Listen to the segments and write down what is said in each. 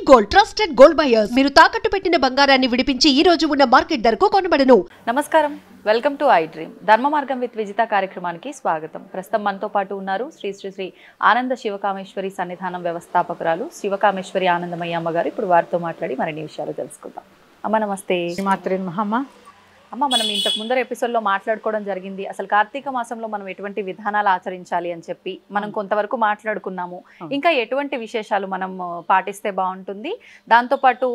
Gold trusted gold buyers మీరు తాకట్టు పెట్టిన బంగారాన్ని విడిపించి ఈ రోజు ఉన్న మార్కెట్ ధరకు కొనబడను. నమస్కారం, వెల్కమ్ టు ఐ డ్రీమ్. ధర్మ మార్గం విత్ విజిత కార్యక్రమానికి స్వాగతం. ప్రస్తుతం మనతో పాటు ఉన్నారు శ్రీ శ్రీ శ్రీ ఆనంద శివకామేశ్వరి సన్నిధానం వ్యవస్థాపకురాలు శివకామేశ్వరి ఆనందమయ్య అమ్మగారు. ఇప్పుడు వారితో మాట్లాడి మరిన్ని విషయాలు తెలుసుకుందాం. అమ్మ నమస్తే. మాత్రే మహమ్మ. అమ్మ, మనం ఇంతకు ముందర ఎపిసోడ్లో మాట్లాడుకోవడం జరిగింది అసలు కార్తీక మాసంలో మనం ఎటువంటి విధానాలు ఆచరించాలి అని చెప్పి మనం కొంతవరకు మాట్లాడుకున్నాము. ఇంకా ఎటువంటి విశేషాలు మనం పాటిస్తే బాగుంటుంది, దాంతోపాటు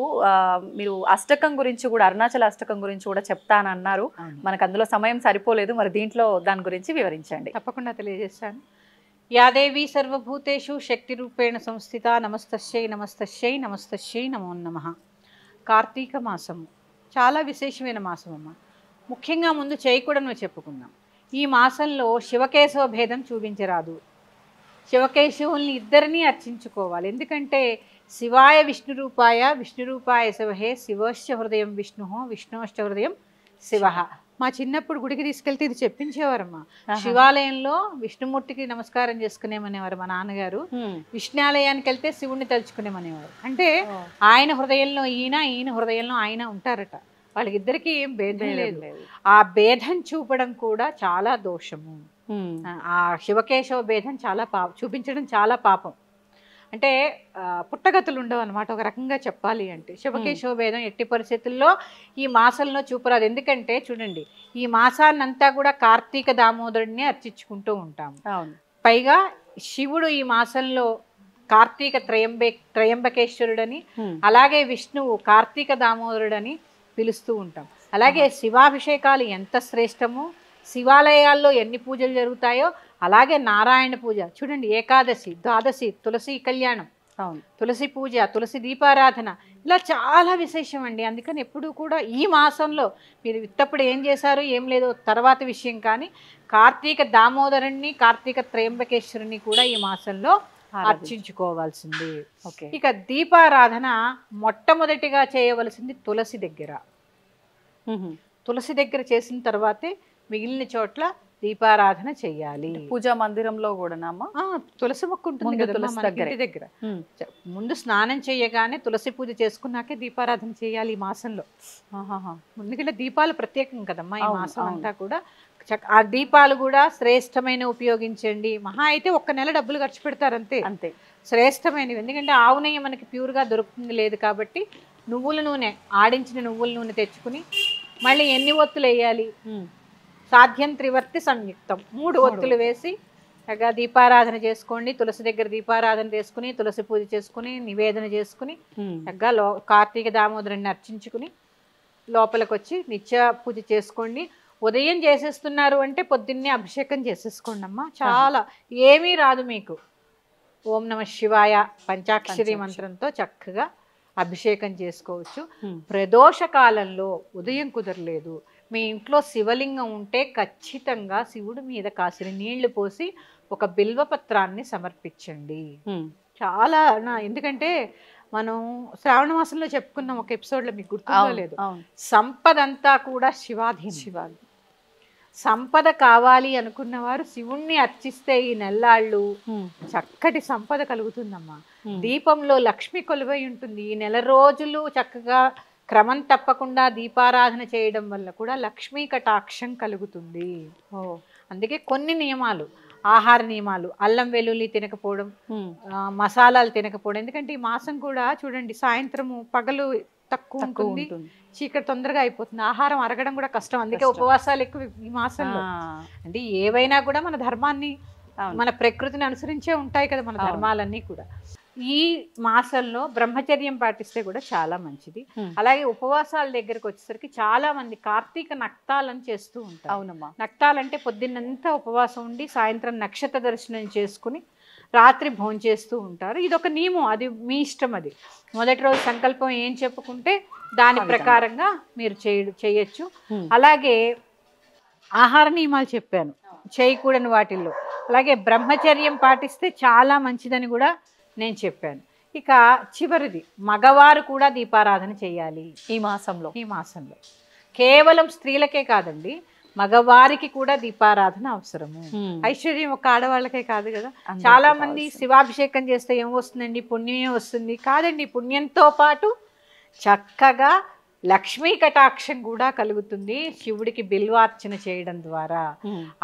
మీరు అష్టకం గురించి కూడా, అరుణాచల అష్టకం గురించి కూడా చెప్తానన్నారు. మనకు అందులో సమయం సరిపోలేదు, మరి దీంట్లో దాని గురించి వివరించండి. తప్పకుండా తెలియజేస్తాను. యాదేవి సర్వభూతేషు శక్తి రూపేణ సంస్థిత. నమస్తస్యై నమస్తస్యై నమస్తస్యై నమో నమః. కార్తీక మాసము చాలా విశేషమైన మాసం అమ్మ. ముఖ్యంగా ముందు చేయకూడను చెప్పుకుందాం. ఈ మాసంలో శివకేశవ భేదం చూపించరాదు. శివకేశవుల్ని ఇద్దరినీ అర్చించుకోవాలి. ఎందుకంటే శివాయ విష్ణురూపాయ శివహే, శివశ్చ హృదయం విష్ణు, విష్ణుశ్చ హృదయం శివ. మా చిన్నప్పుడు గుడికి తీసుకెళ్తే ఇది చెప్పించేవారమ్మా. శివాలయంలో విష్ణుమూర్తికి నమస్కారం చేసుకునేమనేవారు మా నాన్నగారు. విష్ణాలయానికి వెళ్తే శివుణ్ణి తలుచుకునేమనేవారు. అంటే ఆయన హృదయంలో ఈయన, ఈయన హృదయంలో ఆయన ఉంటారట. వాళ్ళకిద్దరికి ఏం భేదం లేదు. ఆ భేదం చూపడం కూడా చాలా దోషము. ఆ శివకేశవ భేదం చాలా చూపించడం చాలా పాపం. అంటే పుట్టగతులు ఉండవు అనమాట. ఒక రకంగా చెప్పాలి అంటే శివకేశవ భేదం ఎట్టి పరిస్థితుల్లో ఈ మాసంలో చూపరాదు. ఎందుకంటే చూడండి, ఈ మాసాన్నంతా కూడా కార్తీక దామోదరుడిని అర్చించుకుంటూ ఉంటాము. పైగా శివుడు ఈ మాసంలో కార్తీక త్రయంబకేశ్వరుడని, అలాగే విష్ణువు కార్తీక దామోదరుడని పిలుస్తూ ఉంటాం. అలాగే శివాభిషేకాలు ఎంత శ్రేష్టమో, శివాలయాల్లో ఎన్ని పూజలు జరుగుతాయో అలాగే నారాయణ పూజ చూడండి, ఏకాదశి, ద్వాదశి, తులసి కళ్యాణం, తులసి పూజ, తులసి దీపారాధన, ఇలా చాలా విశేషం అండి. అందుకని ఎప్పుడు కూడా ఈ మాసంలో మీరు ఇత్తప్పుడు ఏం చేశారు ఏం లేదో తర్వాత విషయం, కానీ కార్తీక దామోదరుణ్ణి, కార్తీక త్రయంబకేశ్వరుని కూడా ఈ మాసంలో అర్చించుకోవాల్సింది. ఇక దీపారాధన మొట్టమొదటిగా చేయవలసింది తులసి దగ్గర. తులసి దగ్గర చేసిన తర్వాతే మిగిలిన చోట్ల దీపారాధన చెయ్యాలి. పూజా మందిరంలో కూడా తులసి మొక్క ఉంటుంది కదా ఇంటి దగ్గర. ముందు స్నానం చేయగానే తులసి పూజ చేసుకున్నాకే దీపారాధన చేయాలి ఈ మాసంలో. ఎందుకంటే దీపాలు ప్రత్యేకం కదమ్మా ఈ మాసం అంతా కూడా. ఆ దీపాలు కూడా శ్రేష్టమైన ఉపయోగించండి. మహా అయితే 1 నెల డబ్బులు ఖర్చు పెడతారు అంతే. అంతే శ్రేష్టమైనవి. ఎందుకంటే ఆవు నెయ్యి మనకి ప్యూర్గా దొరుకుతుంది లేదు కాబట్టి నువ్వుల నూనె, ఆడించిన నువ్వుల నూనె తెచ్చుకుని మళ్ళీ ఎన్ని ఒత్తులు వేయాలి, సాధ్యం త్రివర్తి సంయుక్తం, 3 ఒత్తులు వేసి చక్కగా దీపారాధన చేసుకోండి. తులసి దగ్గర దీపారాధన చేసుకుని, తులసి పూజ చేసుకుని, నివేదన చేసుకుని చక్కగా కార్తీక దామోదరుని అర్చించుకుని లోపలికి వచ్చి నిత్య పూజ చేసుకోండి. ఉదయం చేసేస్తున్నారు అంటే పొద్దున్నే అభిషేకం చేసేసుకోండి అమ్మా. చాలా ఏమీ రాదు మీకు. ఓం నమ శివాయ పంచాక్షరి మంత్రంతో చక్కగా అభిషేకం చేసుకోవచ్చు. ప్రదోష కాలంలో ఉదయం కుదరలేదు, మీ ఇంట్లో శివలింగం ఉంటే ఖచ్చితంగా శివుడి మీద కాసిన నీళ్లు పోసి ఒక బిల్వపత్రాన్ని సమర్పించండి. చాలా ఎందుకంటే మనం శ్రావణ మాసంలో చెప్పుకున్నాం ఒక ఎపిసోడ్లో, మీకు గుర్తుందో లేదు, సంపద అంతా కూడా శివాధీనం. సంపద కావాలి అనుకున్నవారు శివుణ్ణి అర్చిస్తే ఈ నెల్లాళ్ళు చక్కటి సంపద కలుగుతుందమ్మా. దీపంలో లక్ష్మి కొలువై ఉంటుంది. ఈ నెల రోజులు చక్కగా క్రమం తప్పకుండా దీపారాధన చేయడం వల్ల కూడా లక్ష్మీ కటాక్షం కలుగుతుంది. అందుకే కొన్ని నియమాలు, ఆహార నియమాలు, అల్లం వెల్లుల్లి తినకపోవడం, మసాలాలు తినకపోవడం. ఎందుకంటే ఈ మాసం కూడా చూడండి, సాయంత్రము పగలు తక్కువ ఉంటుంది, చీకటి తొందరగా అయిపోతుంది, ఆహారం అరగడం కూడా కష్టం. అందుకే ఉపవాసాలు ఎక్కువ ఈ మాసంలో. అంటే ఏవైనా కూడా మన ధర్మాన్ని, మన ప్రకృతిని అనుసరించే ఉంటాయి కదా మన ధర్మాలన్నీ కూడా. ఈ మాసంలో బ్రహ్మచర్యం పాటిస్తే కూడా చాలా మంచిది. అలాగే ఉపవాసాల దగ్గరకు వచ్చేసరికి చాలా మంది కార్తీక నక్తాలను చేస్తూ ఉంటారు. అవునమ్మా. నక్తాలంటే పొద్దున్నంతా ఉపవాసం ఉండి సాయంత్రం నక్షత్ర దర్శనం చేసుకుని రాత్రి భోంచేస్తూ ఉంటారు. ఇది ఒక నియమం, అది మీ ఇష్టం. అది మొదటి రోజు సంకల్పం ఏం చెప్పుకుంటే దాని ప్రకారంగా మీరు చేయొచ్చు. అలాగే ఆహార నియమాలు చెప్పాను చేయకూడని వాటిల్లో. అలాగే బ్రహ్మచర్యం పాటిస్తే చాలా మంచిదని కూడా నేను చెప్పాను. ఇక చివరిది, మగవారు కూడా దీపారాధన చేయాలి ఈ మాసంలో. కేవలం స్త్రీలకే కాదండి, మగవారికి కూడా దీపారాధన అవసరము. ఐశ్వర్యం ఒక ఆడవాళ్ళకే కాదు కదా. చాలా మంది శివాభిషేకం చేస్తే ఏం వస్తుందండి, పుణ్యమే వస్తుంది. కాదండి, పుణ్యంతో పాటు చక్కగా లక్ష్మీ కటాక్షం కూడా కలుగుతుంది శివుడికి బిల్వార్చన చేయడం ద్వారా.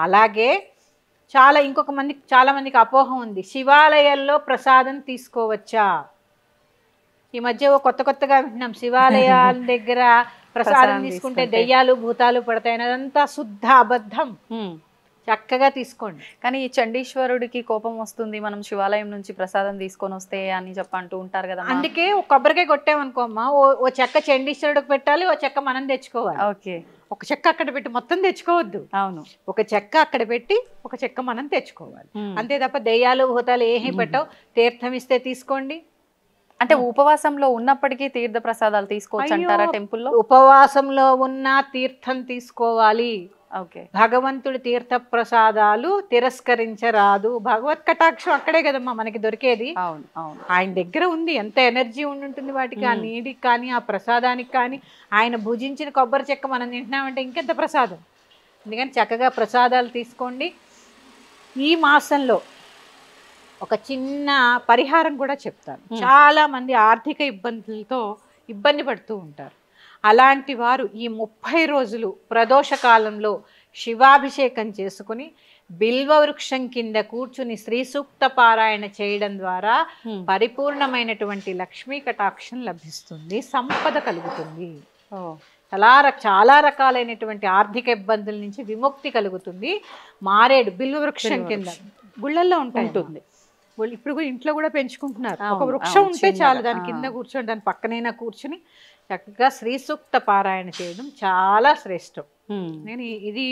అలాగే చాలా మందికి అపోహ ఉంది, శివాలయాల్లో ప్రసాదం తీసుకోవచ్చా? ఈ మధ్య కొత్తగా వింటున్నాం, శివాలయాల దగ్గర ప్రసాదం తీసుకుంటే దెయ్యాలు భూతాలు పడతాయి. అదంతా శుద్ధ అబద్ధం. చక్కగా తీసుకోండి. కానీ ఈ చండీశ్వరుడికి కోపం వస్తుంది మనం శివాలయం నుంచి ప్రసాదం తీసుకొని వస్తే అని అంటూ ఉంటారు కదా. అందుకే ఒక కొబ్బరికాయ కొట్టామనుకోమ్మా, ఓ చెక్క చండీశ్వరుడికి పెట్టాలి, ఓ చెక్క మనం తెచ్చుకోవాలి. ఓకే, ఒక చెక్క అక్కడ పెట్టి మొత్తం తెచ్చుకోవద్దు. అవును, ఒక చెక్క అక్కడ పెట్టి ఒక చెక్క మనం తెచ్చుకోవాలి. అంతే తప్ప దెయ్యాలు భూతాలు ఏమీ పెట్టవు. తీర్థం ఇస్తే తీసుకోండి. అంటే ఉపవాసంలో ఉన్నప్పటికీ తీర్థ ప్రసాదాలు తీసుకోవచ్చు అంటారా టెంపుల్లో? ఉపవాసంలో ఉన్న తీర్థం తీసుకోవాలి. ఓకే, భగవంతుడి తీర్థ ప్రసాదాలు తిరస్కరించరాదు. భగవత్ కటాక్షం అక్కడే కదమ్మా మనకి దొరికేది. అవును అవును, ఆయన దగ్గర ఉంది. ఎంత ఎనర్జీ ఉండుంటుంది వాటికి, ఆ నీటికి కానీ ఆ ప్రసాదానికి కానీ. ఆయన భుజించిన కొబ్బరి చెక్క మనం తింటున్నామంటే ఇంకెంత ప్రసాదం. అందుకని చక్కగా ప్రసాదాలు తీసుకోండి. ఈ మాసంలో ఒక చిన్న పరిహారం కూడా చెప్తాను. చాలా మంది ఆర్థిక ఇబ్బందులతో ఇబ్బంది పడుతూ ఉంటారు. అలాంటి వారు ఈ 30 రోజులు ప్రదోష కాలంలో శివాభిషేకం చేసుకుని బిల్వ వృక్షం కింద కూర్చుని శ్రీ సూక్త పారాయణ చేయడం ద్వారా పరిపూర్ణమైనటువంటి లక్ష్మీ కటాక్షం లభిస్తుంది, సంపద కలుగుతుంది. చాలా రకాలైనటువంటి ఆర్థిక ఇబ్బందుల నుంచి విముక్తి కలుగుతుంది. మారేడు బిల్వ వృక్షం కింద గుళ్ళల్లో ఉంటుంది. ఇప్పుడు కూడా ఇంట్లో కూడా పెంచుకుంటున్నారు. ఒక వృక్షం ఉంటే చాలు, దాని కింద కూర్చొని దాని పక్కనైనా కూర్చుని చక్కగా శ్రీ సూక్త పారాయణ చేయడం చాలా శ్రేష్టం. ఇది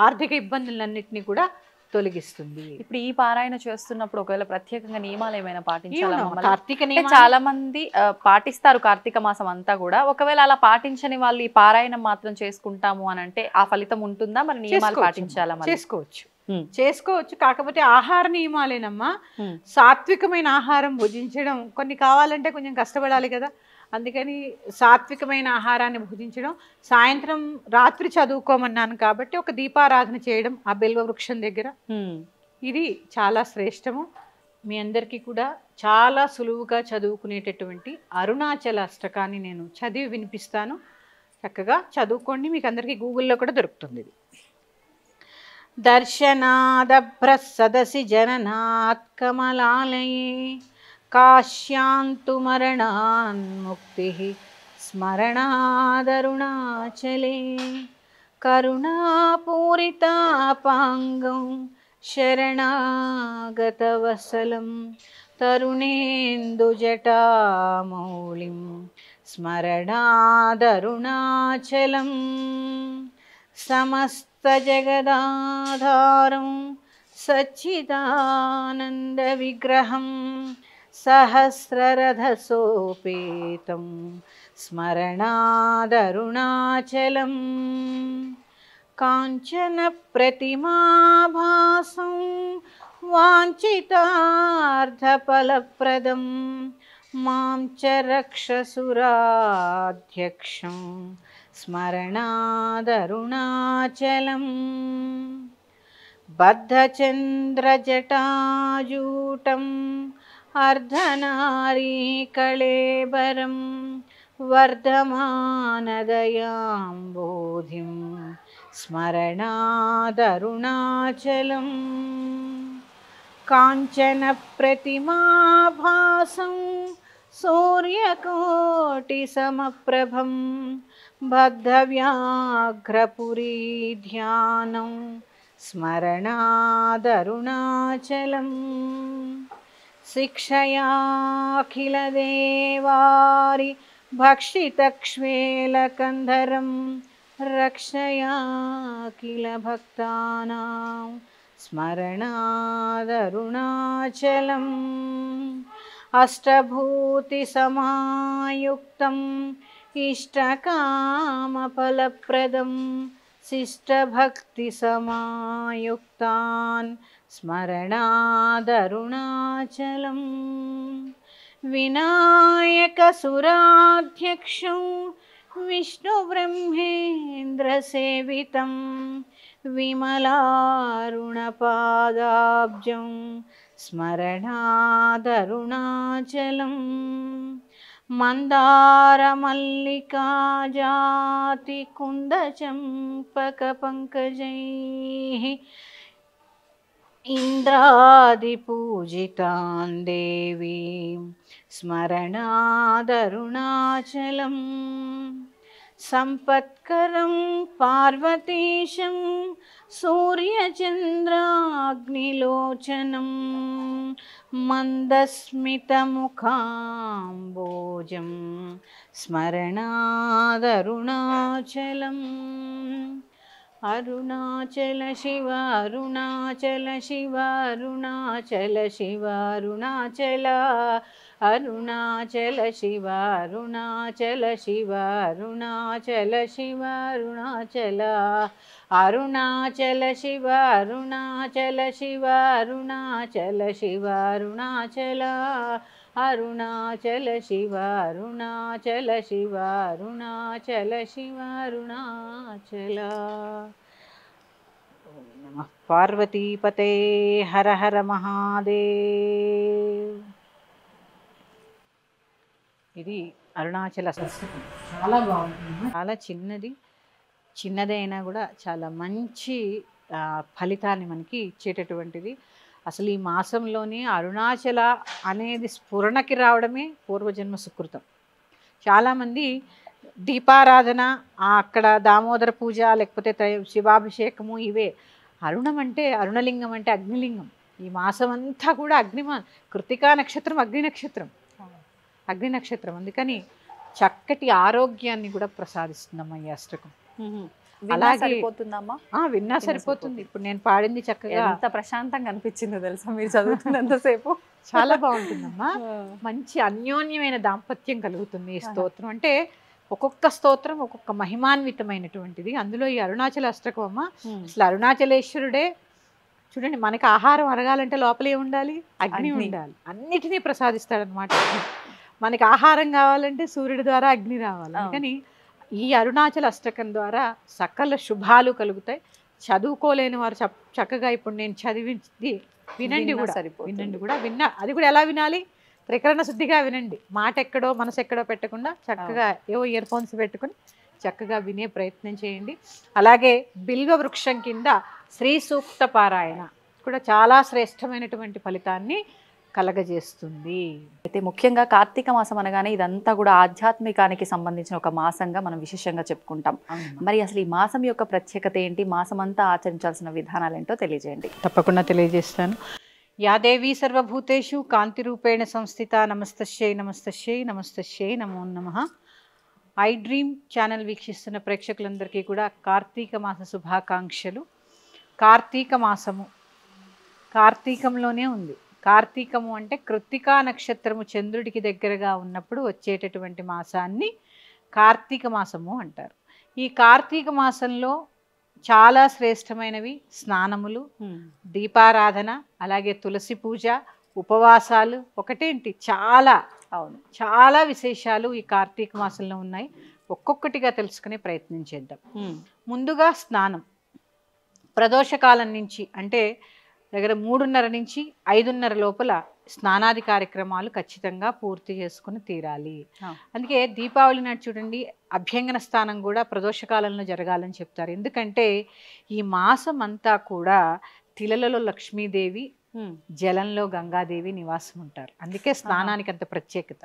ఆర్థిక ఇబ్బందులన్నింటినీ కూడా తొలగిస్తుంది. ఇప్పుడు ఈ పారాయణ చేస్తున్నప్పుడు ఒకవేళ ప్రత్యేకంగా నియమాలు ఏమైనా పాటించాలా? కార్తీక చాలా మంది పాటిస్తారు కార్తీక మాసం అంతా కూడా. ఒకవేళ అలా పాటించని వాళ్ళు ఈ పారాయణం మాత్రం చేసుకుంటాము అని అంటే ఆ ఫలితం ఉంటుందా? మరి నియమాలు పాటించాలా? చేసుకోవచ్చు. కాకపోతే ఆహార నియమాలేనమ్మా. సాత్వికమైన ఆహారం భుజించడం, కొన్ని కావాలంటే కొంచెం కష్టపడాలి కదా. అందుకని సాత్వికమైన ఆహారాన్ని భుజించడం. సాయంత్రం రాత్రి చదువుకోమన్నాను కాబట్టి ఒక దీపారాధన చేయడం ఆ బిల్వ వృక్షం దగ్గర, ఇది చాలా శ్రేష్టము. మీ అందరికీ కూడా చాలా సులువుగా చదువుకునేటటువంటి అరుణాచల అష్టకాన్ని నేను చదివి వినిపిస్తాను. చక్కగా చదువుకోండి. మీకు అందరికీ గూగుల్లో కూడా దొరుకుతుంది. ఇది దర్శనాదభ్ర సదసి జననాత్ కమలాలయే కాశ్యాంతు మరణాన్ముక్తి స్మరణాదరుణాచలే కరుణాపూరితాపాంగం శరణాగతవసలం తరుణేందుజటామౌళిం స్మరణాదరుణాచలం సమస్తజగదాధారం సచ్చిదానందవిగ్రహం సహస్రరథసోపేతం స్మరణాదరుణాచలం కాంచన ప్రతిమాభాసం వాంఛితార్థఫలప్రదం మాం చ రక్షసురాధ్యక్షం స్మరణాదరుణాచలం బద్ధచంద్రజటాజూటం అర్ధనారీకళేబరం వర్ధమానదయాంబోధిం స్మరణాదరుణాచలం కాంచన ప్రతిమాభాసం సూర్యకోటిసమప్రభం బద్ధవ్యాఘ్రపురీ ధ్యానం స్మరణాదరుణాచలం శిక్షయాఖిలదేవారి భక్షితక్ష్వేలకంధరం రక్షయాఖిల భక్తానాం స్మరణాదరుణాచలం అష్టభూతి సమాయుక్తం ఇష్టకామఫలప్రదం శిష్టభక్తి సమాయుక్తాన్ స్మరణాదరుణాచలం వినాయక సురాధ్యక్షం విష్ణు బ్రహ్మేంద్ర సేవితం విమలారుణపాదాబ్జం స్మరణాదరుణాచలం మందారమల్లికా జాతి కుందచంపక పంకజైః ఇంద్రాదిపూజితాన్ దేవీం స్మరణాదరుణాచలం సంపత్కరం పార్వతీశం సూర్యచంద్రాగ్నిలోచనం మందస్మితముఖాంబోజం స్మరణాదరుణాచలం అరుణాచల శివ అరుణాచల శివ అరుణాచల శివ అరుణాచల అరుణాచల శివ అరుణాచల శివ అరుణాచల శివ అరుణాచల అరుణాచల శివ అరుణాచల శివ అరుణాచల శివ అరుణాచల అరుణాచల శివ అరుణాచల శివ అరుణాచల శివ అరుణాచల. ఓం నమః పార్వతీపతే హర హర మహాదేవ్. ఇది అరుణాచల సంస్కృతం. చాలా బాగుంటుంది, చాలా చిన్నదైనా కూడా చాలా మంచి ఫలితాన్ని మనకి ఇచ్చేటటువంటిది. అసలు ఈ మాసంలోనే అరుణాచల అనేది స్ఫురణకి రావడమే పూర్వజన్మ సుకృతం. చాలామంది దీపారాధన, అక్కడ దామోదర పూజ, లేకపోతే శివాభిషేకము, ఇవే. అరుణం అంటే, అరుణలింగం అంటే అగ్నిలింగం. ఈ మాసం అంతా కూడా కృత్తికా నక్షత్రం అగ్ని నక్షత్రం, అగ్ని నక్షత్రం. అందుకని చక్కటి ఆరోగ్యాన్ని కూడా ప్రసాదిస్తుందమ్మా ఈ అష్టకం. అలాగే విన్నా సరిపోతుంది. ఇప్పుడు నేను పాడింది చక్కగా ఎంత ప్రశాంతంగా అనిపించిందో తెలుసా మీరు చదువుతున్నంతసేపు. చాలా బాగుంటుందమ్మా. మంచి అన్యోన్యమైన దాంపత్యం కలుగుతుంది ఈ స్తోత్రం. అంటే ఒక్కొక్క స్తోత్రం ఒక్కొక్క మహిమాన్వితమైనటువంటిది. అందులో ఈ అరుణాచల అష్టకం అమ్మ, అసలు అరుణాచలేశ్వరుడే చూడండి. మనకి ఆహారం అరగాలంటే లోపలే ఉండాలి, అగ్ని ఉండాలి. అన్నిటినీ ప్రసాదిస్తాడనమాట. మనకి ఆహారం కావాలంటే సూర్యుడి ద్వారా అగ్ని రావాలి. కానీ ఈ అరుణాచల అష్టకం ద్వారా సకల శుభాలు కలుగుతాయి. చదువుకోలేని వారు చక్కగా ఇప్పుడు నేను చదివింది వినండి కూడా, అది కూడా ఎలా వినాలి? త్రికరణ శుద్ధిగా వినండి. మాట ఎక్కడో మనసు ఎక్కడో పెట్టకుండా చక్కగా ఏవో ఇయర్ ఫోన్స్ పెట్టుకుని చక్కగా వినే ప్రయత్నం చేయండి. అలాగే బిల్వ వృక్షం కింద శ్రీ సూక్త పారాయణ కూడా చాలా శ్రేష్టమైనటువంటి ఫలితాన్ని కలగజేస్తుంది. అయితే ముఖ్యంగా కార్తీక మాసం అనగానే ఇదంతా కూడా ఆధ్యాత్మికానికి సంబంధించిన ఒక మాసంగా మనం విశేషంగా చెప్పుకుంటాం. మరి అసలు ఈ మాసం యొక్క ప్రత్యేకత ఏంటి, మాసం అంతా ఆచరించాల్సిన విధానాలు ఏంటో తెలియజేయండి. తప్పకుండా తెలియజేస్తాను. యాదేవి సర్వభూతేషు కాంతి రూపేణ సంస్థిత. నమస్తశ్యై నమస్తశ్యై నమస్తశ్యై నమో నమః. ఐ డ్రీమ్ ఛానల్ వీక్షిస్తున్న ప్రేక్షకులందరికీ కూడా కార్తీక మాస శుభాకాంక్షలు. కార్తీక మాసము కార్తీకంలోనే ఉంది. కార్తీకము అంటే కృత్తికా నక్షత్రము చంద్రుడికి దగ్గరగా ఉన్నప్పుడు వచ్చేటటువంటి మాసాన్ని కార్తీక మాసము అంటారు. ఈ కార్తీక మాసంలో చాలా శ్రేష్టమైనవి స్నానములు, దీపారాధన, అలాగే తులసి పూజ, ఉపవాసాలు. ఒకటేంటి, చాలా విశేషాలు ఈ కార్తీక మాసంలో ఉన్నాయి. ఒక్కొక్కటిగా తెలుసుకునే ప్రయత్నం చేద్దాం. ముందుగా స్నానం. ప్రదోషకాలం నుంచి అంటే దగ్గర 3:30 నుంచి 5:30 లోపల స్నానాది కార్యక్రమాలు ఖచ్చితంగా పూర్తి చేసుకుని తీరాలి. అందుకే దీపావళి నాడు చూడండి, అభ్యంగన స్నానం కూడా ప్రదోషకాలంలో జరగాలని చెప్తారు. ఎందుకంటే ఈ మాసం అంతా కూడా తిలలలో లక్ష్మీదేవి, జలంలో గంగాదేవి నివాసం ఉంటారు. అందుకే స్నానానికి అంత ప్రత్యేకత.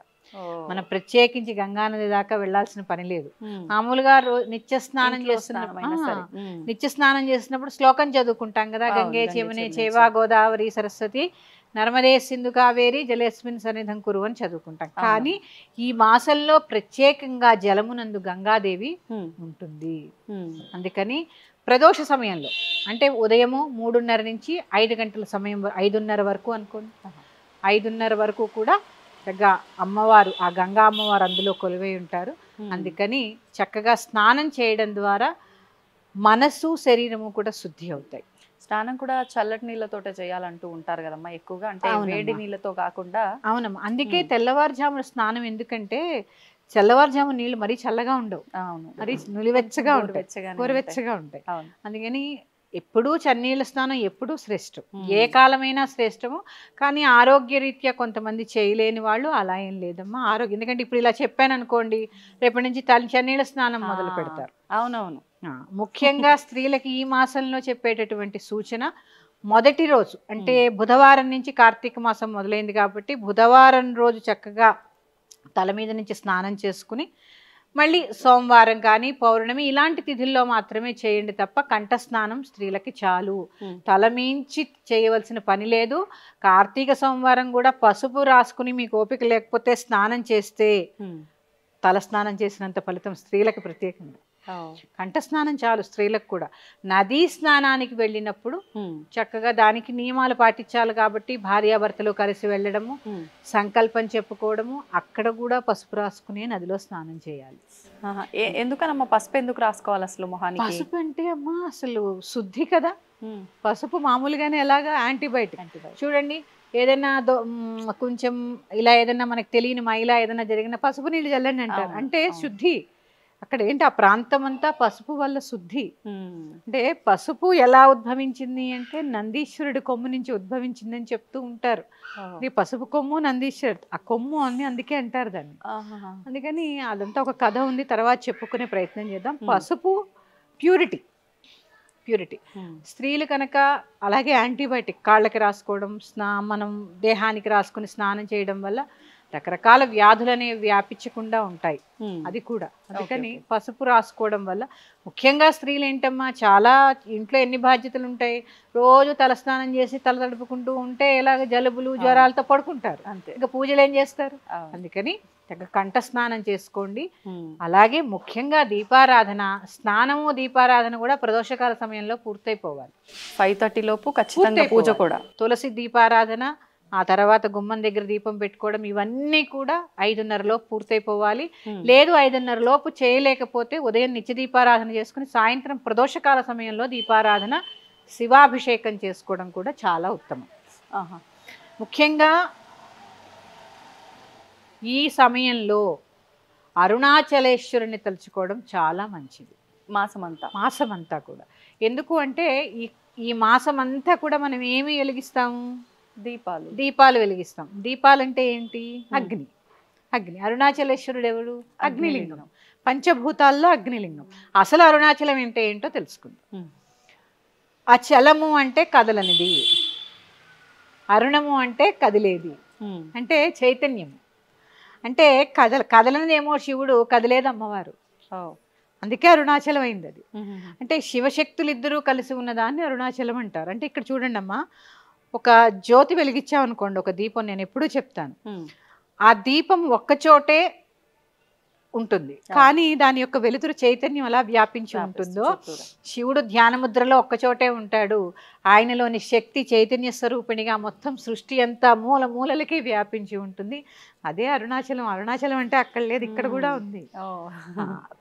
మనం ప్రత్యేకించి గంగానది దాకా వెళ్లాల్సిన పని లేదు. మామూలుగా నిత్య స్నానం చేస్తున్నప్పుడు శ్లోకం చదువుకుంటాం కదా, గంగే యమునే చైవ గోదావరి సరస్వతి నర్మదే సింధు కావేరి జలేస్మిన్ సన్నిధం కురు అని చదువుకుంటాం. కానీ ఈ మాసంలో ప్రత్యేకంగా జలమునందు గంగాదేవి ఉంటుంది. అందుకని ప్రదోష సమయంలో అంటే ఉదయము 3:30 నుంచి 5 గంటల సమయం, 5:30 వరకు అనుకోండి, 5:30 వరకు కూడా చక్కగా అమ్మవారు, ఆ గంగా అమ్మవారు అందులో కొలువై ఉంటారు. అందుకని చక్కగా స్నానం చేయడం ద్వారా మనసు శరీరము కూడా శుద్ధి అవుతాయి. స్నానం కూడా చల్లటి నీళ్ళతోటే చేయాలంటూ ఉంటారు కదమ్మా ఎక్కువగా, అంటే వేడి నీళ్ళతో కాకుండా. అవునమ్మా, అందుకే తెల్లవారుజామున స్నానం. ఎందుకంటే తెల్లవారుజాము నీళ్ళు మరీ చల్లగా ఉండవు, మరీ నులివెచ్చగా ఉంటాయి, గోరువెచ్చగా ఉంటాయి. అందుకని ఎప్పుడూ చన్నీళ్ళ స్నానం ఎప్పుడూ శ్రేష్టం, ఏ కాలమైనా శ్రేష్టము. కానీ ఆరోగ్యరీత్యా కొంతమంది చేయలేని వాళ్ళు అలా ఏం లేదమ్మా. ఆరోగ్యం ఎందుకంటే ఇప్పుడు ఇలా చెప్పాను అనుకోండి, రేపటి నుంచి చన్నీళ్ళ స్నానం మొదలు పెడతారు. అవునవును. ముఖ్యంగా స్త్రీలకి ఈ మాసంలో చెప్పేటటువంటి సూచన, మొదటి రోజు అంటే బుధవారం నుంచి కార్తీక మాసం మొదలైంది కాబట్టి బుధవారం రోజు చక్కగా తల మీద నుంచి స్నానం చేసుకుని మళ్ళీ సోమవారం కానీ పౌర్ణమి ఇలాంటి తిథుల్లో మాత్రమే చేయండి తప్ప కంఠ స్నానం స్త్రీలకి చాలు, తలమించి చేయవలసిన పని లేదు. కార్తీక సోమవారం కూడా పసుపు రాసుకుని మీకు ఓపిక లేకపోతే స్నానం చేస్తే తల స్నానం చేసినంత ఫలితం స్త్రీలకు ప్రత్యేకంగా. కంఠ స్నానం చాలు స్త్రీలకు కూడా. నదీ స్నానానికి వెళ్ళినప్పుడు చక్కగా దానికి నియమాలు పాటించాలి కాబట్టి భార్యాభర్తలు కలిసి వెళ్ళడము, సంకల్పం చెప్పుకోవడము, అక్కడ కూడా పసుపు రాసుకునే నదిలో స్నానం చేయాలి. ఎందుకనమ్మా పసుపు ఎందుకు రాసుకోవాలి అసలు మొహానికి? పసుపు అంటే అమ్మా అసలు శుద్ధి కదా. పసుపు మామూలుగానే ఎలాగా యాంటీబయాటిక్. చూడండి, ఏదైనా కొంచెం ఇలా ఏదైనా మనకు తెలియని మైలా ఏదైనా జరిగిన పసుపు నీళ్ళు చల్లండి అంటారు, అంటే శుద్ధి. అక్కడ ఏంటి ఆ ప్రాంతం అంతా పసుపు వల్ల శుద్ధి. అంటే పసుపు ఎలా ఉద్భవించింది అంటే నందీశ్వరుడి కొమ్ము నుంచి ఉద్భవించిందని చెప్తూ ఉంటారు. పసుపు కొమ్ము నందీశ్వరుడు ఆ కొమ్ము అని అందుకే అంటారు దాన్ని. అందుకని అదంతా ఒక కథ ఉంది, తర్వాత చెప్పుకునే ప్రయత్నం చేద్దాం. పసుపు ప్యూరిటీ. స్త్రీలు కనుక అలాగే యాంటీబయాటిక్ కాళ్ళకి రాసుకోవడం, మనం దేహానికి రాసుకుని స్నానం చేయడం వల్ల రకరకాల వ్యాధులు అనేవి వ్యాపించకుండా ఉంటాయి. అది కూడా అందుకని పసుపు రాసుకోవడం వల్ల ముఖ్యంగా స్త్రీలు ఏంటమ్మా, చాలా ఇంట్లో ఎన్ని బాధ్యతలు ఉంటాయి, రోజు తలస్నానం చేసి తల తడుపుకుంటూ ఉంటే ఎలాగ జలుబులు జ్వరాలతో పడుకుంటారు, అంతే. ఇంకా పూజలు ఏం చేస్తారు? అందుకని కంఠ స్నానం చేసుకోండి. అలాగే ముఖ్యంగా దీపారాధన, స్నానము దీపారాధన కూడా ప్రదోషకాల సమయంలో పూర్తయిపోవాలి. 5:30 లోపు ఖచ్చితంగా పూజ కూడా. తులసి దీపారాధన, ఆ తర్వాత గుమ్మం దగ్గర దీపం పెట్టుకోవడం, ఇవన్నీ కూడా 5:30 లోపు పూర్తయిపోవాలి. లేదు 5:30 లోపు చేయలేకపోతే ఉదయం నిత్య దీపారాధన చేసుకుని సాయంత్రం ప్రదోషకాల సమయంలో దీపారాధన, శివాభిషేకం చేసుకోవడం కూడా చాలా ఉత్తమం. ముఖ్యంగా ఈ సమయంలో అరుణాచలేశ్వరుని తలుచుకోవడం చాలా మంచిది మాసమంతా కూడా. ఎందుకు అంటే ఈ మాసమంతా కూడా మనం ఏమి వెలిగిస్తాము? దీపాలు వెలిగిస్తాం. దీపాలు అంటే ఏంటి? అగ్ని. అరుణాచలేశ్వరుడు ఎవడు? అగ్నిలింగం. పంచభూతాల్లో అగ్నిలింగం. అసలు అరుణాచలం అంటే ఏంటో తెలుసుకుందాం. అచలము అంటే కదలనిది, అరుణము అంటే కదిలేది, అంటే చైతన్యము. అంటే కదలనిదేమో శివుడు, కదిలేదు అమ్మవారు. అందుకే అరుణాచలం అయింది అది. అంటే శివశక్తులు ఇద్దరూ కలిసి ఉన్నదాన్ని అరుణాచలం అంటారు. అంటే ఇక్కడ చూడండి అమ్మా, ఒక జ్యోతి వెలిగించామనుకోండి, ఒక దీపం, నేను ఎప్పుడూ చెప్తాను, ఆ దీపం ఒక్కచోటే ఉంటుంది కానీ దాని యొక్క వెలుతురు చైతన్యం అలా వ్యాపించి ఉంటుందో, శివుడు ధ్యానముద్రలో ఒక్కచోటే ఉంటాడు, ఆయనలోని శక్తి చైతన్య స్వరూపిణిగా మొత్తం సృష్టి అంతా మూల మూలలకి వ్యాపించి ఉంటుంది. అదే అరుణాచలం. అరుణాచలం అంటే అక్కడ లేదు, ఇక్కడ కూడా ఉంది.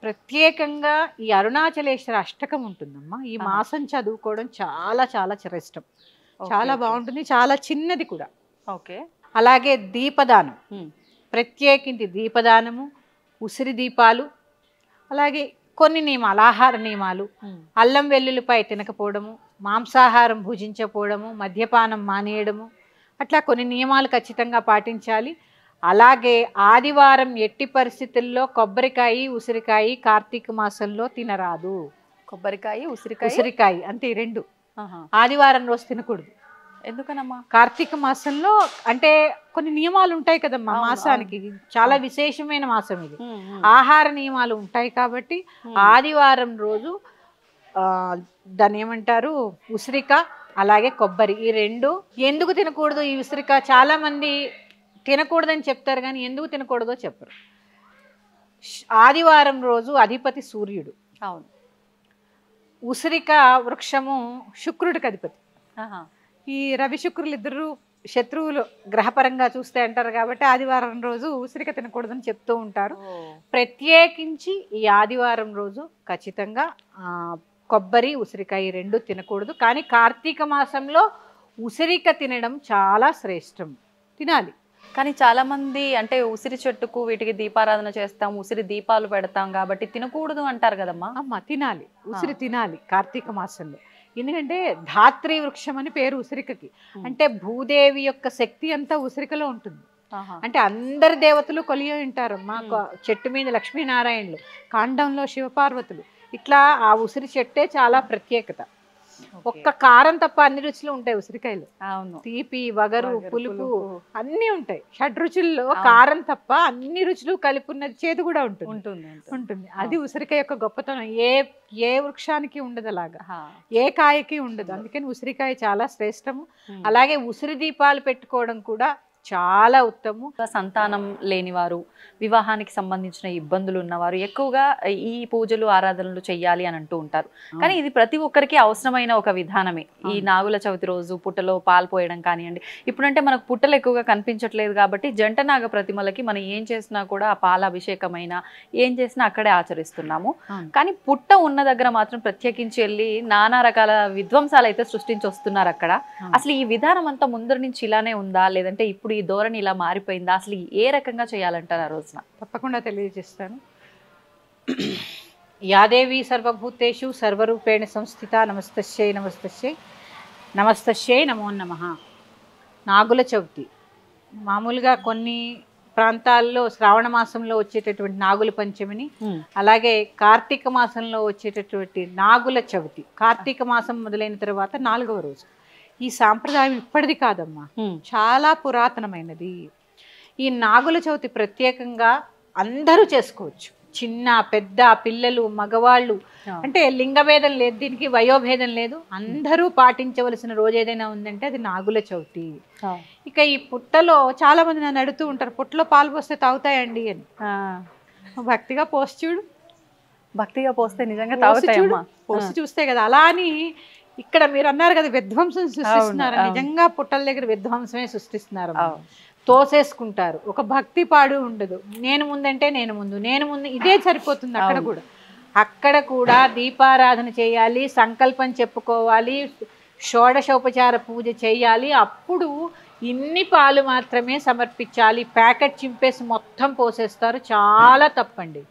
ప్రత్యేకంగా ఈ అరుణాచలేశ్వర అష్టకం ఉంటుందమ్మా. ఈ మాసం చదువుకోవడం చాలా చాలా శ్రేష్టం, చాలా బాగుంటుంది, చాలా చిన్నది కూడా. అలాగే దీపదానం, ప్రత్యేకించి దీపదానము, ఉసిరి దీపాలు, అలాగే కొన్ని నియమాలు, ఆహార నియమాలు, అల్లం వెల్లుల్లిపై తినకపోవడము, మాంసాహారం భుజించకపోవడము, మద్యపానం మానేయడము, అట్లా కొన్ని నియమాలు ఖచ్చితంగా పాటించాలి. అలాగే ఆదివారం ఎట్టి పరిస్థితుల్లో కొబ్బరికాయ ఉసిరికాయ కార్తీక మాసంలో తినరాదు. కొబ్బరికాయ ఉసిరికాయ అంతే, రెండు ఆదివారం రోజు తినకూడదు. ఎందుకనమ్మా? కార్తీక మాసంలో అంటే కొన్ని నియమాలు ఉంటాయి కదమ్మా, మాసానికి చాలా విశేషమైన మాసం ఇది, ఆహార నియమాలు ఉంటాయి కాబట్టి ఆదివారం రోజు దాన్ని ఏమంటారు, ఉసిరిక అలాగే కొబ్బరి, ఈ రెండు. ఎందుకు తినకూడదు ఈ ఉసిరిక? చాలా మంది తినకూడదని చెప్తారు కానీ ఎందుకు తినకూడదో చెప్పరు. ఆదివారం రోజు అధిపతి సూర్యుడు, అవును. ఉసిరిక వృక్షము శుక్రుడికి అధిపతి. ఈ రవి శుక్రులు ఇద్దరు శత్రువులు గ్రహపరంగా చూస్తే అంటారు కాబట్టి ఆదివారం రోజు ఉసిరిక తినకూడదని చెప్తూ ఉంటారు. ప్రత్యేకించి ఈ ఆదివారం రోజు ఖచ్చితంగా కొబ్బరి ఉసిరికాయ రెండు తినకూడదు. కానీ కార్తీక మాసంలో ఉసిరిక తినడం చాలా శ్రేష్టం, తినాలి. కానీ చాలా మంది అంటే ఉసిరి చెట్టుకు వీటికి దీపారాధన చేస్తాం, ఉసిరి దీపాలు పెడతాం కాబట్టి తినకూడదు అంటారు కదమ్మా. అమ్మ తినాలి, ఉసిరి తినాలి కార్తీక మాసంలో. ఎందుకంటే ధాత్రి వృక్షం అని పేరు ఉసిరికకి. అంటే భూదేవి యొక్క శక్తి అంతా ఉసిరికలో ఉంటుంది. అంటే అందరి దేవతలు కొలియ ఉంటారు. మాకు చెట్టు మీద లక్ష్మీనారాయణులు, కాండంలో శివపార్వతులు, ఇట్లా ఆ ఉసిరి చెట్టే చాలా ప్రత్యేకత. ఒక్క కారం తప్ప అన్ని రుచులు ఉంటాయి ఉసిరికాయలు. తీపి, వగరు, పులుపు అన్ని ఉంటాయి. షడ్రుచుల్లో కారం తప్ప అన్ని రుచులు కలిపి ఉన్నది చేదు కూడా ఉంటుంది. అది ఉసిరికాయ యొక్క గొప్పతనం. ఏ వృక్షానికి ఉండదు అలాగా, ఏ కాయకి ఉండదు. అందుకని ఉసిరికాయ చాలా శ్రేష్టము. అలాగే ఉసిరి దీపాలు పెట్టుకోవడం కూడా చాలా ఉత్తమం. సంతానం లేనివారు, వివాహానికి సంబంధించిన ఇబ్బందులు ఉన్నవారు ఎక్కువగా ఈ పూజలు ఆరాధనలు చెయ్యాలి అని అంటూ ఉంటారు. కానీ ఇది ప్రతి ఒక్కరికి అవసరమైన ఒక విధానమే. ఈ నాగుల చవితి రోజు పుట్టలో పాలు పోయడం కానివ్వండి. ఇప్పుడంటే మనకు పుట్టలు ఎక్కువగా కనిపించట్లేదు కాబట్టి జంట నాగ ప్రతిమలకి మనం ఏం చేసినా కూడా ఆ పాల అభిషేకమైన ఏం చేసినా అక్కడే ఆచరిస్తున్నాము. కానీ పుట్ట ఉన్న దగ్గర మాత్రం ప్రత్యేకించి వెళ్ళి నానా రకాల విధ్వంసాలు అయితే సృష్టించి వస్తున్నారు అక్కడ. అసలు ఈ విధానం అంతా ముందర నుంచి ఇలానే ఉందా, లేదంటే ఇప్పుడు ఈ ధోరణి ఇలా మారిపోయిందా? అసలు ఏ రకంగా చేయాలంటారు ఆ రోజున? తప్పకుండా తెలియజేస్తాను. యాదేవి సర్వభూతేషు సర్వరూపేణ సంస్థిత నమస్తస్యై నమస్తస్యై నమస్తస్యై నమో నమః. నాగుల చవితి మామూలుగా కొన్ని ప్రాంతాల్లో శ్రావణ మాసంలో వచ్చేటటువంటి నాగుల పంచమిని, అలాగే కార్తీక మాసంలో వచ్చేటటువంటి నాగుల చవితి కార్తీక మాసం మొదలైన తర్వాత 4వ రోజు. ఈ సాంప్రదాయం ఇప్పటిది కాదమ్మా, చాలా పురాతనమైనది. ఈ నాగుల చవితి ప్రత్యేకంగా అందరూ చేసుకోవచ్చు. చిన్న పెద్ద, పిల్లలు, మగవాళ్ళు, అంటే లింగభేదం లేదు, దీనికి వయోభేదం లేదు. అందరూ పాటించవలసిన రోజు ఏదైనా ఉందంటే అది నాగుల చవితి. ఇక ఈ పుట్టలో చాలా మంది నన్ను అడుగుతూ ఉంటారు, పుట్టలో పాలు పోస్తే తాగుతాయండి అని. భక్తిగా పోసి చూడు, భక్తిగా పోస్తే నిజంగా తాగుతాయమ్మా. పోసి చూస్తే కదా. అలా అని ఇక్కడ మీరు అన్నారు కదా విధ్వంసం సృష్టిస్తున్నారు, నిజంగా పుట్టల దగ్గర విధ్వంసమే సృష్టిస్తున్నారు. తోసేసుకుంటారు, ఒక భక్తి పాడు ఉండదు. నేను ముందంటే నేను ముందు, నేను ముందు, ఇదే సరిపోతుంది. అక్కడ కూడా దీపారాధన చేయాలి, సంకల్పం చెప్పుకోవాలి, షోడశోపచార పూజ చేయాలి. అప్పుడు ఇన్ని పాలు మాత్రమే సమర్పించాలి. ప్యాకెట్ చింపేసి మొత్తం పోసేస్తారు. చాలా తప్పండి,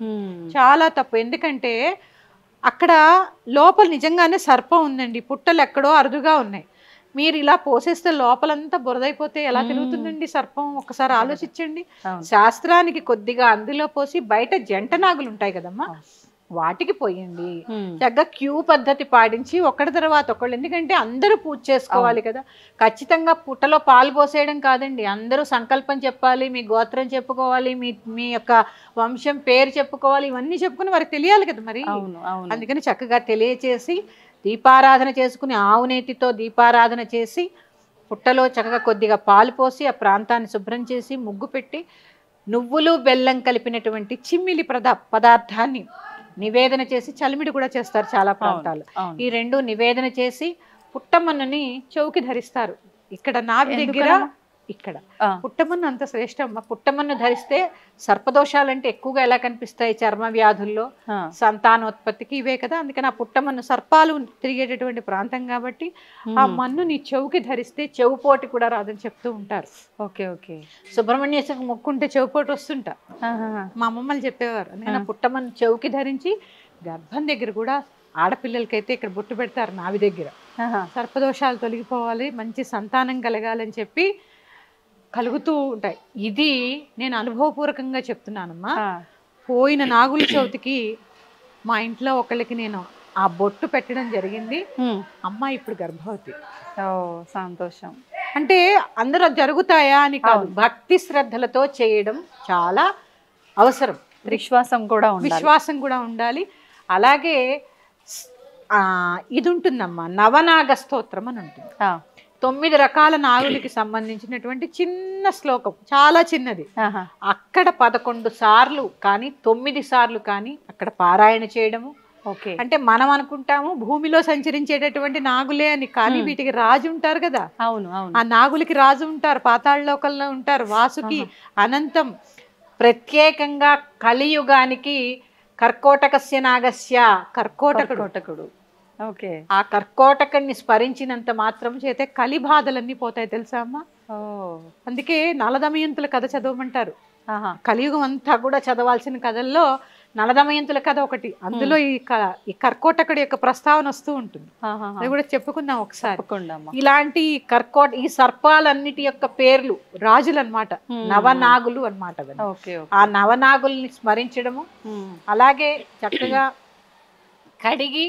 చాలా తప్పు. ఎందుకంటే అక్కడ లోపల నిజంగానే సర్పం ఉందండి. పుట్టలు ఎక్కడో అరుదుగా ఉన్నాయి. మీరు ఇలా పోసేస్తే లోపలంతా బురదైపోతే ఎలా తిరుగుతుందండి సర్పం? ఒకసారి ఆలోచించండి. శాస్త్రానికి కొద్దిగా అందులో పోసి, బయట జంట నాగులు ఉంటాయి కదమ్మా, వాటికి పోయండి. చక్కగా క్యూ పద్ధతి పాటించి ఒకటి తర్వాత ఒకళ్ళు, ఎందుకంటే అందరూ పూజ చేసుకోవాలి కదా. ఖచ్చితంగా పుట్టలో పాలు పోసేయడం కాదండి, అందరూ సంకల్పం చెప్పాలి, మీ గోత్రం చెప్పుకోవాలి, మీ యొక్క వంశం పేరు చెప్పుకోవాలి. ఇవన్నీ చెప్పుకుని వారికి తెలియాలి కదా మరి. అందుకని చక్కగా తెలియచేసి దీపారాధన చేసుకుని, ఆవు నేతితో దీపారాధన చేసి, పుట్టలో చక్కగా కొద్దిగా పాలు పోసి, ఆ ప్రాంతాన్ని శుభ్రం చేసి, ముగ్గు పెట్టి, నువ్వులు బెల్లం కలిపినటువంటి చిమ్మిలి పదార్థాన్ని నివేదన చేసి, చలిమిడి కూడా చేస్తారు చాలా ప్రాంతాలు. ఈ రెండు నివేదన చేసి పుట్టమన్నుని చౌకి ధరిస్తారు. ఇక్కడ నాభి దగ్గర, ఇక్కడ పుట్టమన్ను అంత శ్రేష్టమ్మ. పుట్టమన్ను ధరిస్తే సర్పదోషాలంటే ఎక్కువగా ఎలా కనిపిస్తాయి? చర్మ వ్యాధుల్లో, సంతానోత్పత్తికి ఇవే కదా. అందుకని ఆ పుట్టమన్ను సర్పాలు తిరిగేటటువంటి ప్రాంతం కాబట్టి ఆ మన్ను నీ చెవుకి ధరిస్తే చెవుపోటు కూడా రాదని చెప్తూ ఉంటారు. సుబ్రహ్మణ్యేశ్వరికి మొక్కుంటే చెవుపోటు వస్తుంటా మా అమ్మమ్మలు చెప్పేవారు. నేను పుట్టమన్ను చెవుకి ధరించి, గర్భం దగ్గర కూడా ఆడపిల్లలకైతే ఇక్కడ బొట్టు పెడతారు నావి దగ్గర. సర్పదోషాలు తొలగిపోవాలి, మంచి సంతానం కలగాలని చెప్పి కలుగుతూ ఉంటాయి. ఇది నేను అనుభవపూర్వకంగా చెప్తున్నానమ్మా. పోయిన నాగుల చవితికి మా ఇంట్లో ఒకళ్ళకి నేను ఆ బొట్టు పెట్టడం జరిగింది. అమ్మాయి ఇప్పుడు గర్భవతి. సంతోషం. అంటే అందరూ జరుగుతాయా అని కాదు, భక్తి శ్రద్ధలతో చేయడం చాలా అవసరం. విశ్వాసం కూడా ఉండాలి. అలాగే ఇది ఉంటుందమ్మా, నవనాగ స్తోత్రం అని ఉంటుంది. 9 రకాల నాగులకి సంబంధించినటువంటి చిన్న శ్లోకం, చాలా చిన్నది. అక్కడ 11 సార్లు కానీ 9 సార్లు కానీ అక్కడ పారాయణ చేయడము. అంటే మనం అనుకుంటాము భూమిలో సంచరించేటటువంటి నాగులే అని, కానీ వీటికి రాజు ఉంటారు కదా. ఆ నాగులకి రాజు ఉంటారు, పాతాళ లోకంలో ఉంటారు. వాసుకి అనంతం. ప్రత్యేకంగా కలియుగానికి కర్కోటకస్య నాగస్య, కర్కోటకుడు. ఆ కర్కోటకుని స్మరించినంత మాత్రం చేతే కలి బాధలన్నీ పోతాయి తెలుసా అమ్మా. అందుకే నలదమయంతుల కథ చదవమంటారు. కలియుగం అంతా కూడా చదవాల్సిన కథల్లో నలదమయంతుల కథ ఒకటి, అందులో ఈ కర్కోటకుడి యొక్క ప్రస్తావన వస్తూ ఉంటుంది, అది కూడా చెప్పుకుందాం ఒకసారి. ఇలాంటి ఈ సర్పాలన్నిటి యొక్క పేర్లు రాజులు అన్నమాట, నవనాగులు అన్నమాట. ఆ నవనాగుల్ని స్మరించడము, అలాగే చక్కగా కడిగి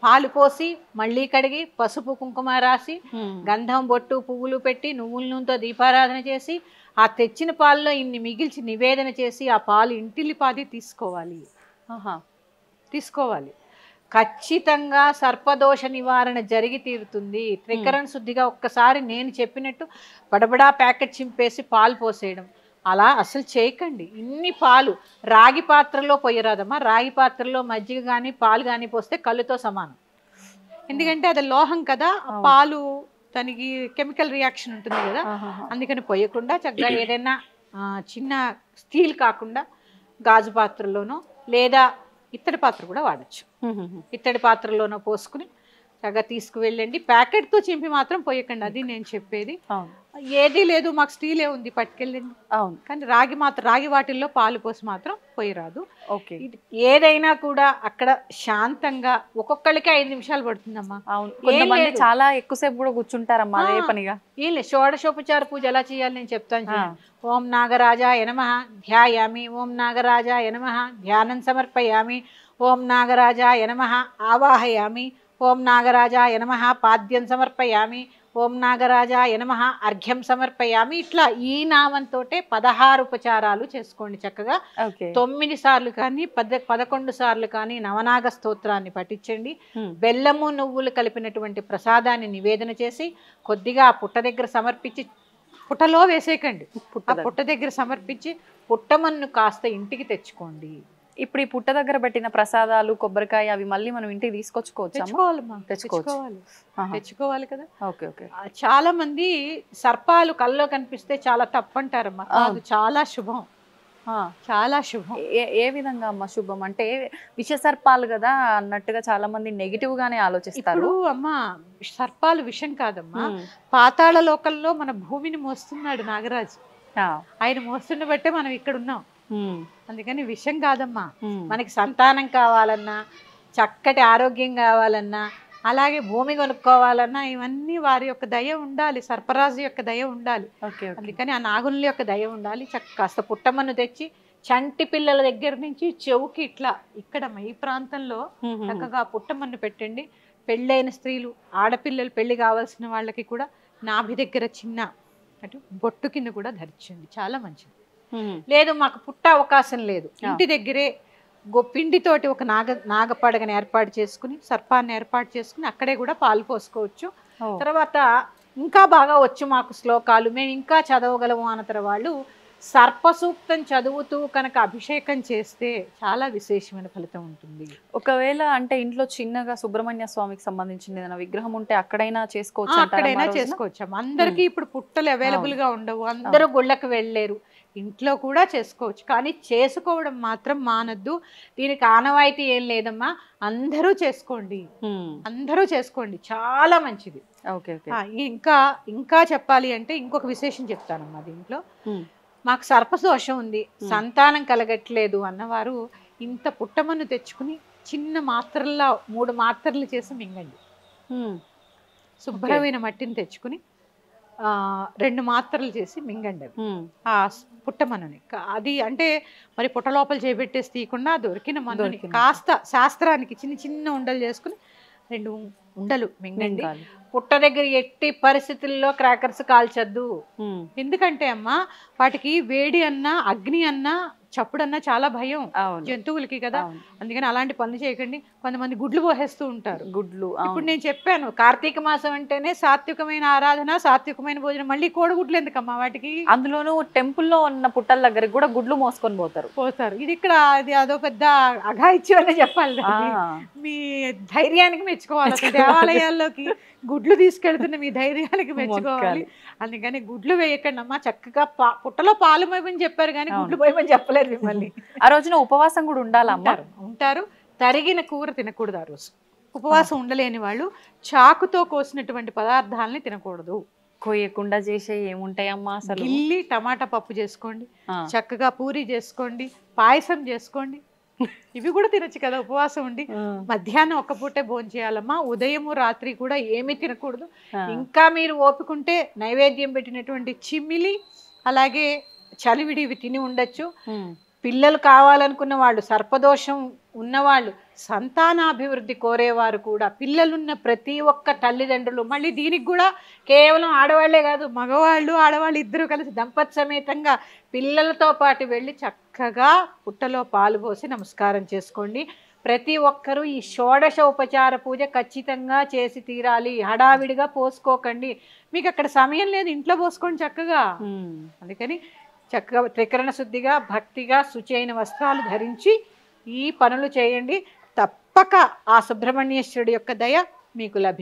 పాలు పోసి మళ్ళీ కడిగి పసుపు కుంకుమ రాసి గంధం బొట్టు పువ్వులు పెట్టి నువ్వుల నూనెతో దీపారాధన చేసి ఆ తెచ్చిన పాలలో ఇన్ని మిగిల్చి నివేదన చేసి ఆ పాలు ఇంటిల్లిపాది తీసుకోవాలి. ఖచ్చితంగా సర్పదోష నివారణ జరిగి తీరుతుంది. త్రికరణ శుద్ధిగా ఒక్కసారి నేను చెప్పినట్టు బడబడా ప్యాకెట్ చింపేసి పాలు పోసేయడం అలా అసలు చేయకండి. ఇన్ని పాలు రాగి పాత్రలో పోయరాదమ్మా, రాగి పాత్రలో మజ్జిగ కానీ పాలు కానీ పోస్తే కళ్ళుతో సమానం. ఎందుకంటే అది లోహం కదా, పాలు దానికి కెమికల్ రియాక్షన్ ఉంటుంది కదా, అందుకని పోయకుండా చక్కగా ఏదైనా చిన్న స్టీల్ కాకుండా గాజు పాత్రలోనో లేదా ఇత్తడి పాత్ర కూడా వాడచ్చు, ఇత్తడి పాత్రలోనో పోసుకుని చక్కగా తీసుకువెళ్ళండి. ప్యాకెట్తో చింపి మాత్రం పోయకండి, అది నేను చెప్పేది. ఏదీ లేదు మాకు స్టీలే ఉంది పట్టుకెళ్ళండి, అవును, కానీ రాగి వాటిల్లో పాలు పోసి మాత్రం పోయరాదు. ఓకే, ఏదైనా కూడా అక్కడ శాంతంగా ఒక్కొక్కరికి 5 నిమిషాలు పడుతుందమ్మా. అవును, చాలా ఎక్కువసేపు కూడా కూర్చుంటారమ్మా అదే పనిగా. ఏం లేదు, షోడశోపచార పూజ ఎలా చేయాలి నేను చెప్తాను. ఓం నాగరాజాయ నమః ధ్యాయామి, ఓం నాగరాజాయ నమః ధ్యానం సమర్పయామి, ఓం నాగరాజాయ నమః ఆవాహయామి, ఓం నాగరాజాయ నమః పాద్యం సమర్పయామి, ఓం నాగరాజాయ నమః అర్ఘ్యం సమర్పయామి. ఇట్లా ఈ నామంతో 16 ఉపచారాలు చేసుకోండి చక్కగా. 9 సార్లు కానీ 11 సార్లు కానీ నవనాగ స్తోత్రాన్ని పఠించండి. బెల్లము నువ్వులు కలిపినటువంటి ప్రసాదాన్ని నివేదన చేసి కొద్దిగా పుట్ట దగ్గర సమర్పించి, పుట్టలో వేసేయకండి, ఆ పుట్ట దగ్గర సమర్పించి పుట్టమన్ను కాస్త ఇంటికి తెచ్చుకోండి. ఇప్పుడు ఈ పుట్ట దగ్గర పెట్టిన ప్రసాదాలు కొబ్బరికాయ అవి మళ్ళీ మనం ఇంటికి తెచ్చుకోవాలి కదా. చాలా మంది సర్పాలు కల్లో కనిపిస్తే చాలా తప్పంటారమ్మా, కాదు, చాలా శుభం, చాలా శుభం. ఏ విధంగా అమ్మ శుభం అంటే? విష సర్పాలు కదా అన్నట్టుగా చాలా మంది నెగిటివ్ గానే ఆలోచిస్తారు. అమ్మా సర్పాలు విషం కాదమ్మా, పాతాళ లోకంలో మన భూమిని మోస్తున్నాడు నాగరాజు, ఆయన మోస్తున్న బట్టే మనం ఇక్కడ ఉన్నాం, అందుకని విషయం కాదమ్మా. మనకి సంతానం కావాలన్నా, చక్కటి ఆరోగ్యం కావాలన్నా, అలాగే భూమి కొనుక్కోవాలన్నా ఇవన్నీ వారి యొక్క దయ ఉండాలి, సర్పరాజు యొక్క దయ ఉండాలి. అందుకని ఆ నాగుల యొక్క దయ ఉండాలి. కాస్త పుట్టమన్ను తెచ్చి చంటి పిల్లల దగ్గర నుంచి చెవుకి ఇట్లా ఇక్కడ ఈ ప్రాంతంలో చక్కగా పుట్టమన్ను పెట్టండి. పెళ్ళైన స్త్రీలు, ఆడపిల్లలు, పెళ్లి కావాల్సిన వాళ్ళకి కూడా నాభి దగ్గర చిన్న అటు బొట్టు కింద కూడా ధరించండి, చాలా మంచిది. లేదు మాకు పుట్ట అవకాశం లేదు, ఇంటి దగ్గరే పిండితోటి ఒక నాగపడగని ఏర్పాటు చేసుకుని, సర్పాన్ని ఏర్పాటు చేసుకుని అక్కడే కూడా పాలు పోసుకోవచ్చు. తర్వాత ఇంకా బాగా వచ్చు మాకు శ్లోకాలు, మేము ఇంకా చదవగలము అన్న వాళ్ళు సర్పసూక్తం చదువుతూ కనుక అభిషేకం చేస్తే చాలా విశేషమైన ఫలితం ఉంటుంది. ఒకవేళ అంటే ఇంట్లో చిన్నగా సుబ్రహ్మణ్య స్వామికి సంబంధించిన ఏదైనా విగ్రహం ఉంటే అక్కడైనా చేసుకోవచ్చు, అక్కడైనా చేసుకోవచ్చు. అందరికీ ఇప్పుడు పుట్టలు అవైలబుల్ గా ఉండవు, అందరూ గుళ్ళకి వెళ్ళలేరు, ఇంట్లో కూడా చేసుకోవచ్చు. కానీ చేసుకోవడం మాత్రం మానద్దు. దీనికి ఆనవాయితీ ఏం లేదమ్మా, అందరూ చేసుకోండి, అందరూ చేసుకోండి, చాలా మంచిది. ఇంకా చెప్పాలి అంటే ఇంకొక విశేషం చెప్తానమ్మా. దీంట్లో మాకు సర్పదోషం ఉంది, సంతానం కలగట్లేదు అన్నవారు ఇంత పుట్టమన్ను తెచ్చుకుని చిన్న మాత్రల్లో 3 మాత్రలు చేసి మింగండి. శుభ్రమైన మట్టిని తెచ్చుకుని 2 మాత్రలు చేసి మింగండి ఆ పుట్టమన్నుని. అది అంటే మరి పుట్ట లోపల చేపెట్టేసి తీయకుండా దొరికిన మన్నుని కాస్త శాస్త్రానికి చిన్న చిన్న ఉండలు చేసుకుని 2 ఉండలు మింగండి. పుట్ట దగ్గర ఎట్టి పరిస్థితుల్లో క్రాకర్స్ కాల్చద్దు. ఎందుకంటే అమ్మా వాటికి వేడి అన్నా, అగ్ని అన్నా, చప్పుడన్నా చాలా భయం జంతువులకి కదా, అందుకని అలాంటి పనులు చేయకండి. కొంతమంది గుడ్లు పోసేస్తూ ఉంటారు. ఇప్పుడు నేను చెప్పాను, కార్తీక మాసం అంటేనే సాత్వికమైన ఆరాధన, సాత్వికమైన భోజనం. మళ్ళీ కోడిగుడ్లు ఎందుకమ్మా వాటికి? అందులోనూ టెంపుల్లో ఉన్న పుట్టల దగ్గర కూడా గుడ్లు మోసుకొని పోతారు. ఇది ఇక్కడ అదో పెద్ద అఘాయిత్యం అనే చెప్పాలి. మీ ధైర్యానికి మెచ్చుకోవాలి. దేవాలయాల్లోకి గుడ్లు తీసుకెళ్తున్న మీ ధైర్యానికి మెచ్చుకోవాలి. అందుకని గుడ్లు వేయకండి అమ్మా. చక్కగా పుట్టలో పాలు పోయమని చెప్పారు కానీ గుడ్లు పోయమని చెప్పలేదు మిమ్మల్ని. ఆ రోజున ఉపవాసం కూడా ఉండాలమ్మా. ఉంటారు. తరిగిన కూర తినకూడదు ఆ రోజు. ఉపవాసం ఉండలేని వాళ్ళు చాకుతో కోసినటువంటి పదార్థాలని తినకూడదు. కోయకుండా చేసే ఏముంటాయమ్మా అసలు? గిల్లి టమాటా పప్పు చేసుకోండి, చక్కగా పూరి చేసుకోండి, పాయసం చేసుకోండి, ఇవి కూడా తినచ్చు కదా ఉపవాసం ఉండి. మధ్యాహ్నం ఒక్క పూటే భోజనం చేయాలమ్మా, ఉదయము రాత్రి కూడా ఏమీ తినకూడదు. ఇంకా మీరు ఓపికంటే నైవేద్యం పెట్టినటువంటి చిమ్మిలి అలాగే చలివిడి ఇవి తిని ఉండొచ్చు. పిల్లలు కావాలనుకున్న వాళ్ళు, సర్పదోషం ఉన్నవాళ్ళు, సంతానాభివృద్ధి కోరేవారు కూడా, పిల్లలున్న ప్రతి ఒక్క తల్లిదండ్రులు, మళ్ళీ దీనికి కూడా కేవలం ఆడవాళ్లే కాదు, మగవాళ్ళు ఆడవాళ్ళు ఇద్దరు కలిసి దంపతి సమేతంగా పిల్లలతో పాటు వెళ్ళి చక్కగా పుట్టలో పాలు పోసి నమస్కారం చేసుకోండి. ప్రతి ఒక్కరూ ఈ షోడశ ఉపచార పూజ ఖచ్చితంగా చేసి తీరాలి. హడావిడిగా పోసుకోకండి, మీకు అక్కడ సమయం లేదు, ఇంట్లో పోసుకోండి చక్కగా. అందుకని చక్కగా త్రికరణ శుద్ధిగా భక్తిగా శుచైన వస్త్రాలు ధరించి ఈ పనులు చేయండి. తప్పక ఆ సుబ్రహ్మణ్యేశ్వరుడి యొక్క దయ మీకు లభిస్తుంది.